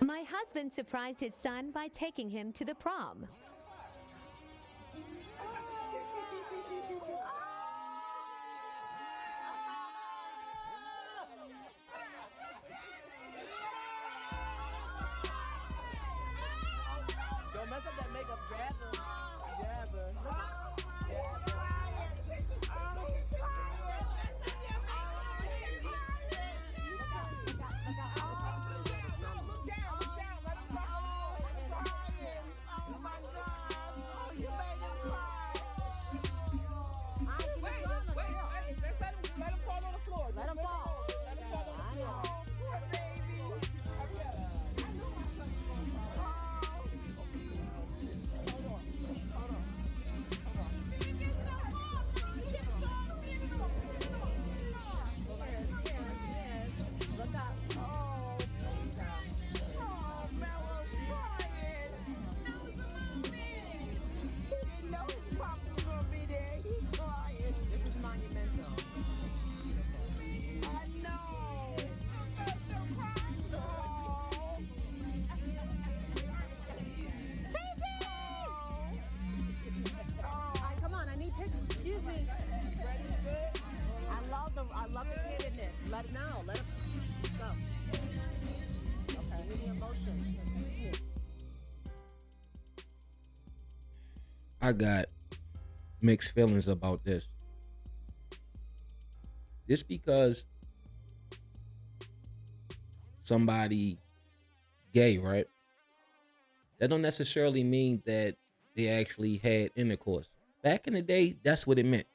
My husband surprised his son by taking him to the prom. Don't mess up that makeup, jabber. Let him fall on the floor. Let him fall. Let him fall on the floor. Poor baby. Hurry up. Look up. Oh, Mello's crying. He didn't know his papa was gonna be there. He's crying. This is monumental. I know. I'm so crying. Oh. All right, come on. I need pictures. Excuse me. Ready? Good? I love the kid in this. Let him go. Okay. Give me the emotion. Excuse me. I got mixed feelings about this. Just because somebody gay, right? That don't necessarily mean that they actually had intercourse. Back in the day, that's what it meant.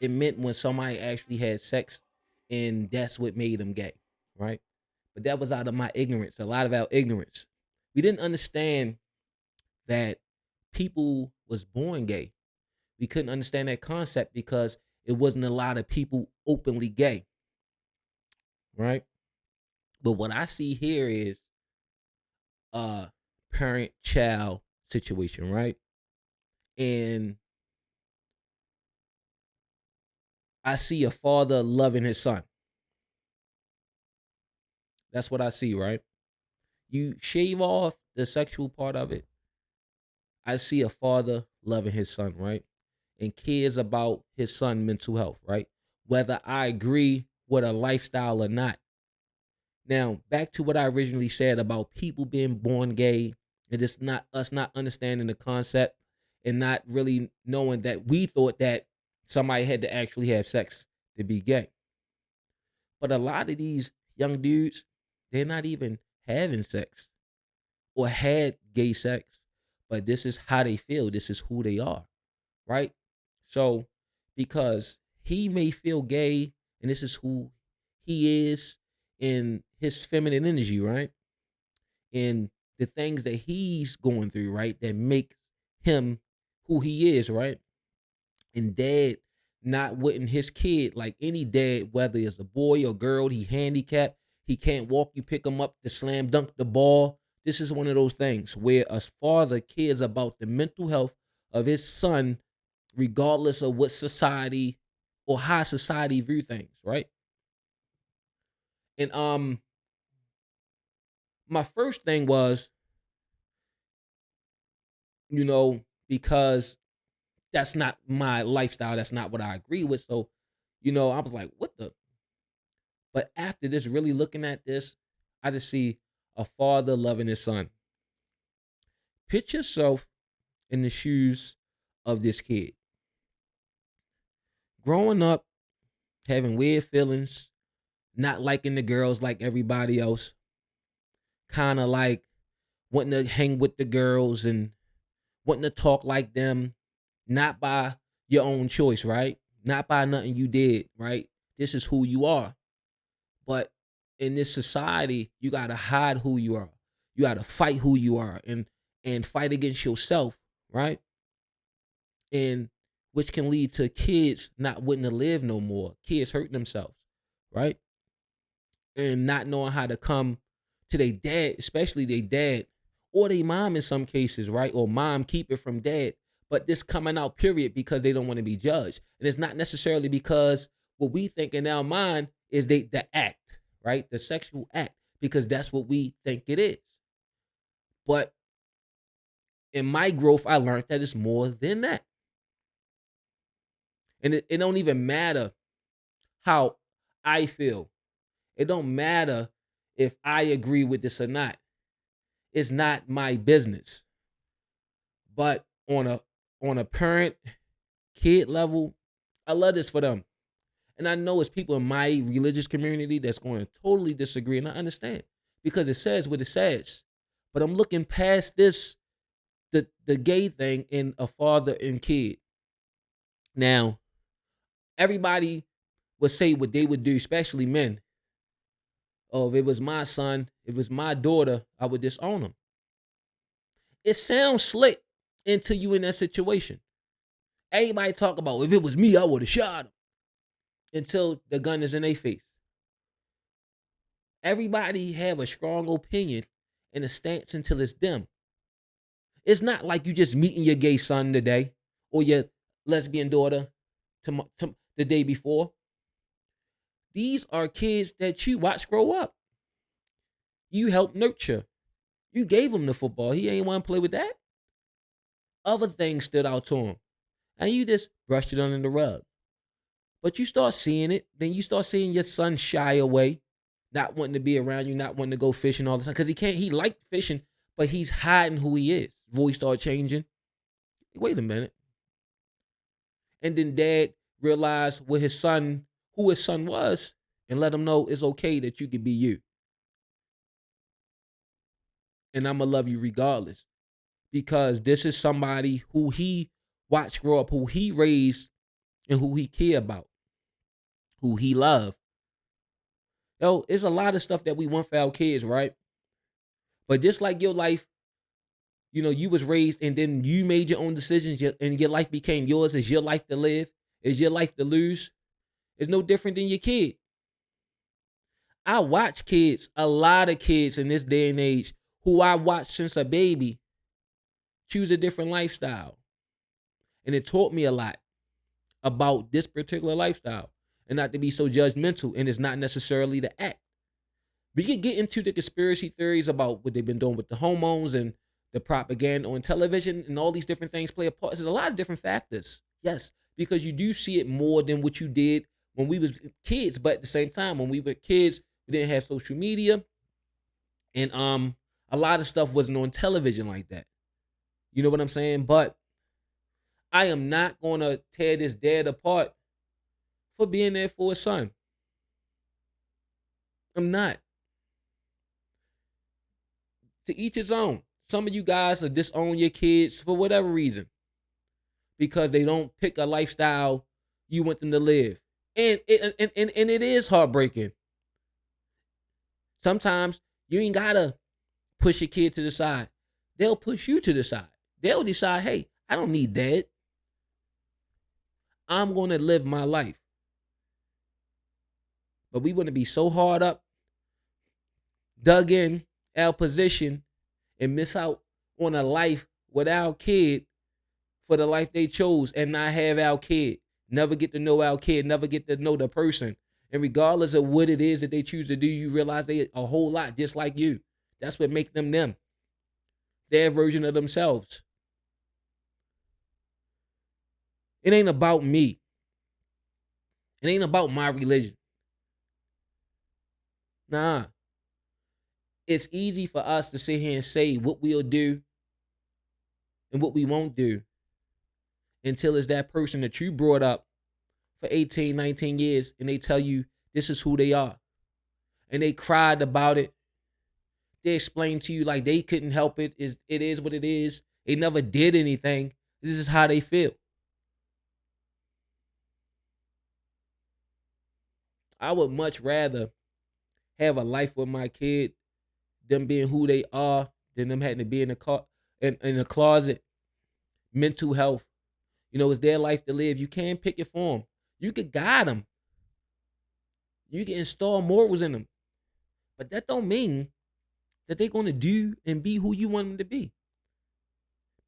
It meant when somebody actually had sex, and that's what made them gay, right? But that was out of my ignorance, a lot of our ignorance. We didn't understand that people was born gay. We couldn't understand that concept because it wasn't a lot of people openly gay, right? But what I see here is a parent-child situation, right? And I see a father loving his son. That's what I see, right? You shave off the sexual part of it. I see a father loving his son, right? And cares about his son' mental health, right? Whether I agree with a lifestyle or not. Now, back to what I originally said about people being born gay and just not us not understanding the concept and not really knowing that we thought that somebody had to actually have sex to be gay. But a lot of these young dudes, they're not even having sex or had gay sex, but this is how they feel. This is who they are, right? So, because he may feel gay and this is who he is in his feminine energy, right? And the things that he's going through, right? That makes him who he is, right? And dad not wanting his kid, like any dad, whether it's a boy or girl, he handicapped, he can't walk, you pick him up to slam dunk the ball. This is one of those things where a father cares about the mental health of his son, regardless of what society or how society view things, right? And my first thing was, because that's not my lifestyle, that's not what I agree with. So, I was like, what the? But after this, really looking at this, I just see a father loving his son. Put yourself in the shoes of this kid. Growing up, having weird feelings, not liking the girls like everybody else, kind of like wanting to hang with the girls and wanting to talk like them, not by your own choice, right? Not by nothing you did, right? This is who you are. But in this society, you gotta hide who you are. You gotta fight who you are and fight against yourself, right? And which can lead to kids not wanting to live no more, kids hurting themselves, right? And not knowing how to come to their dad, especially their dad or their mom in some cases, right? Or mom keep it from dad. But this coming out, period, because they don't want to be judged. And it's not necessarily because what we think in our mind is the act, right? The sexual act, because that's what we think it is. But in my growth, I learned that it's more than that. And it don't even matter how I feel. It don't matter if I agree with this or not. It's not my business. But on a parent kid level, I love this for them. And I know it's people in my religious community that's going to totally disagree, and I understand because it says what it says. But I'm looking past this, the gay thing in a father and kid. Now, everybody would say what they would do, especially men. Oh, if it was my son, if it was my daughter, I would disown them. It sounds slick until you in that situation. Everybody talk about if it was me, I would have shot him. Until the gun is in their face. Everybody have a strong opinion and a stance until it's them. It's not like you just meeting your gay son today or your lesbian daughter to the day before. These are kids that you watch grow up. You help nurture. You gave him the football. He ain't want to play with that. Other things stood out to him. And you just brushed it under the rug. But you start seeing it. Then you start seeing your son shy away. Not wanting to be around you. Not wanting to go fishing all the time. Because he liked fishing. But he's hiding who he is. Voice started changing. Wait a minute. And then dad realized who his son was. And let him know it's okay that you can be you. And I'm going to love you regardless. Because this is somebody who he watched grow up, who he raised, and who he cared about, who he loved. Yo, it's a lot of stuff that we want for our kids, right? But just like your life, you was raised and then you made your own decisions and your life became yours. It's your life to live. It's your life to lose. It's no different than your kid. I watch kids, a lot of kids in this day and age, who I watched since a baby, choose a different lifestyle. And it taught me a lot about this particular lifestyle and not to be so judgmental. And it's not necessarily the act. We could get into the conspiracy theories about what they've been doing with the hormones and the propaganda on television and all these different things play a part. There's a lot of different factors. Yes, because you do see it more than what you did when we was kids. But at the same time, when we were kids, we didn't have social media. And a lot of stuff wasn't on television like that. You know what I'm saying? But I am not going to tear this dad apart for being there for his son. I'm not. To each his own. Some of you guys will disown your kids for whatever reason because they don't pick a lifestyle you want them to live. And it is heartbreaking. Sometimes you ain't got to push your kid to the side. They'll push you to the side. They'll decide, hey, I don't need dad. I'm going to live my life. But we want to be so hard up, dug in our position, and miss out on a life with our kid for the life they chose and not have our kid. Never get to know our kid, never get to know the person. And regardless of what it is that they choose to do, you realize they a whole lot just like you. That's what makes them them. Their version of themselves. It ain't about me. It ain't about my religion. Nah. It's easy for us to sit here and say what we'll do and what we won't do until it's that person that you brought up for 18, 19 years and they tell you this is who they are. And they cried about it. They explained to you like they couldn't help it. It is what it is. They never did anything. This is how they feel. I would much rather have a life with my kid, them being who they are, than them having to be in the closet. Mental health. It's their life to live. You can't pick it for them. You could guide them. You can install morals in them. But that don't mean that they're going to do and be who you want them to be.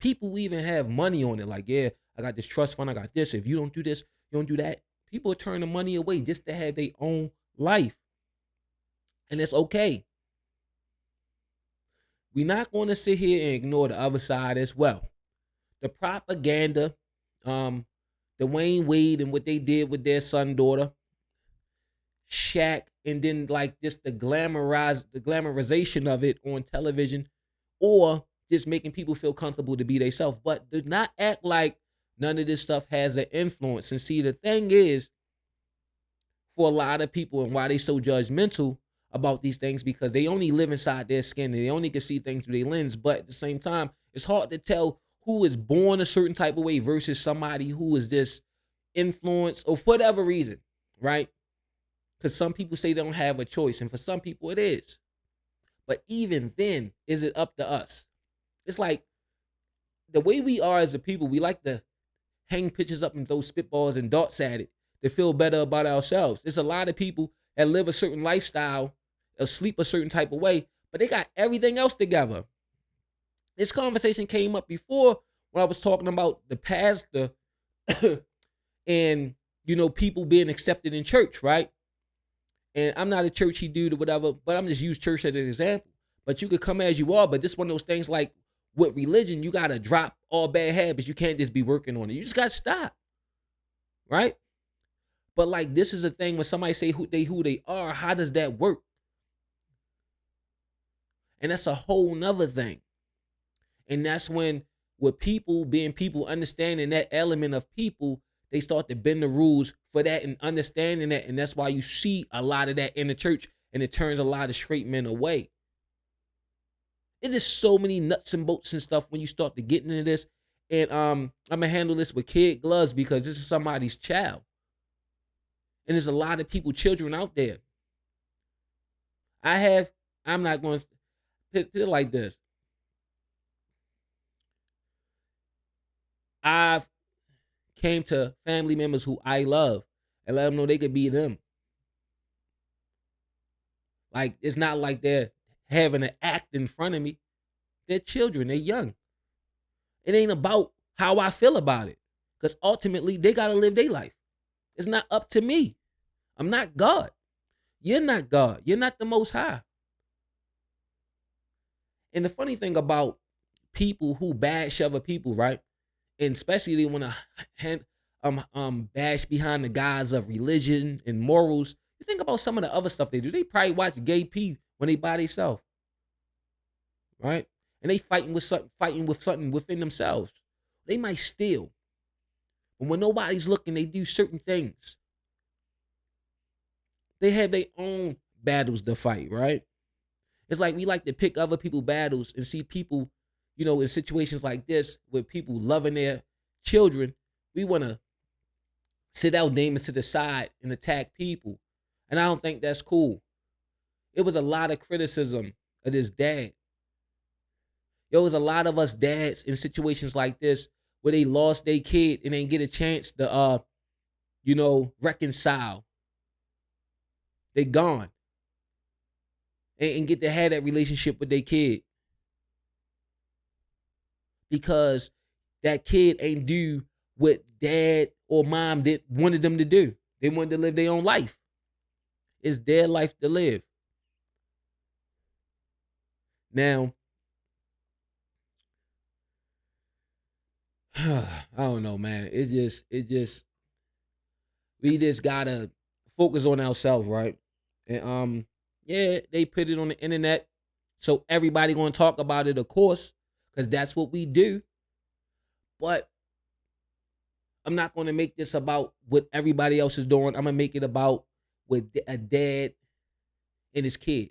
People even have money on it. Like, yeah, I got this trust fund. I got this. If you don't do this, you don't do that. People turn the money away just to have their own life. And it's okay. We're not going to sit here and ignore the other side as well. The propaganda, the Wayne Wade and what they did with their son, daughter, Shaq, and then like just the glamorization of it on television, or just making people feel comfortable to be themselves. But do not act like none of this stuff has an influence. And see, the thing is, for a lot of people, and why they so judgmental about these things, because they only live inside their skin and they only can see things through their lens. But at the same time, it's hard to tell who is born a certain type of way versus somebody who is just influenced or for whatever reason, right? Because some people say they don't have a choice, and for some people it is. But even then, is it up to us? It's like the way we are as a people, we like to hang pictures up and throw spitballs and darts at it to feel better about ourselves. There's a lot of people that live a certain lifestyle or sleep a certain type of way, but they got everything else together. This conversation came up before when I was talking about the pastor and, people being accepted in church, right? And I'm not a churchy dude or whatever, but I'm just use church as an example. But you could come as you are, but this one of those things like with religion, you got to drop all bad habits. You can't just be working on it. You just got to stop, right? But like this is a thing when somebody say who they are, how does that work? And that's a whole nother thing. And that's when with people being people, understanding that element of people, they start to bend the rules for that and understanding that. And that's why you see a lot of that in the church, and it turns a lot of straight men away. It is so many nuts and bolts and stuff when you start to get into this. And I'm gonna handle this with kid gloves because this is somebody's child. And there's a lot of children out there. I'm not going to put it like this. I've came to family members who I love and let them know they could be them. Like, it's not like they're having an act in front of me. They're children. They're young. It ain't about how I feel about it. Because ultimately, they got to live their life. It's not up to me. I'm not God. You're not God. You're not the Most High. And the funny thing about people who bash other people, right? And especially they want to bash behind the guise of religion and morals. You think about some of the other stuff they do. They probably watch gay P when they by themselves, right? And they fighting with something within themselves. They might steal, but when nobody's looking, they do certain things. They have their own battles to fight, right? It's like we like to pick other people's battles and see people, in situations like this with people loving their children. We want to sit our demons to the side and attack people. And I don't think that's cool. It was a lot of criticism of this dad. There was a lot of us dads in situations like this where they lost their kid and didn't get a chance to, reconcile. They gone. And get to have that relationship with their kid. Because that kid ain't do what dad or mom wanted them to do. They wanted to live their own life. It's their life to live. Now, I don't know, man. We just gotta focus on ourselves, right? And they put it on the internet, so everybody gonna talk about it, of course, because that's what we do. But I'm not gonna make this about what everybody else is doing. I'm gonna make it about with a dad and his kid.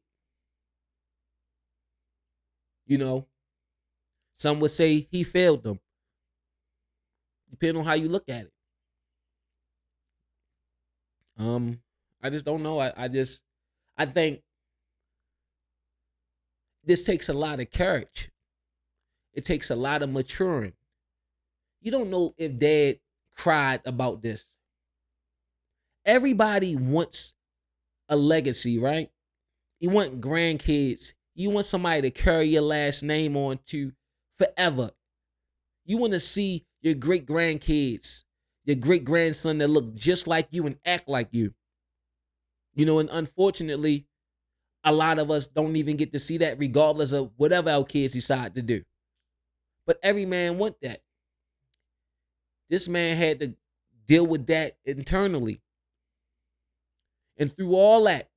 Some would say he failed them. Depending on how you look at it. I just don't know. I think this takes a lot of courage. It takes a lot of maturing. You don't know if dad cried about this. Everybody wants a legacy, right? You want grandkids. You want somebody to carry your last name on to forever. You want to see your great grandkids, your great grandson that look just like you and act like you. And unfortunately, a lot of us don't even get to see that, regardless of whatever our kids decide to do. But every man want that. This man had to deal with that internally. And through all that,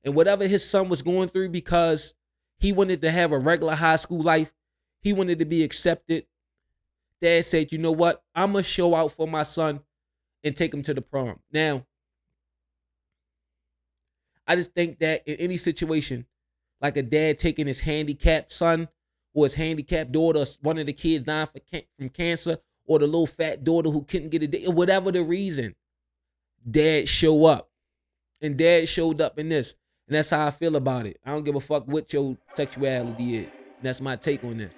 and whatever his son was going through, because he wanted to have a regular high school life, he wanted to be accepted, Dad said, you know what? I'm going to show out for my son and take him to the prom. Now, I just think that in any situation, like a dad taking his handicapped son or his handicapped daughter, one of the kids dying from cancer, or the little fat daughter who couldn't get a date, or whatever the reason, dad show up. And dad showed up in this. And that's how I feel about it. I don't give a fuck what your sexuality is. That's my take on this.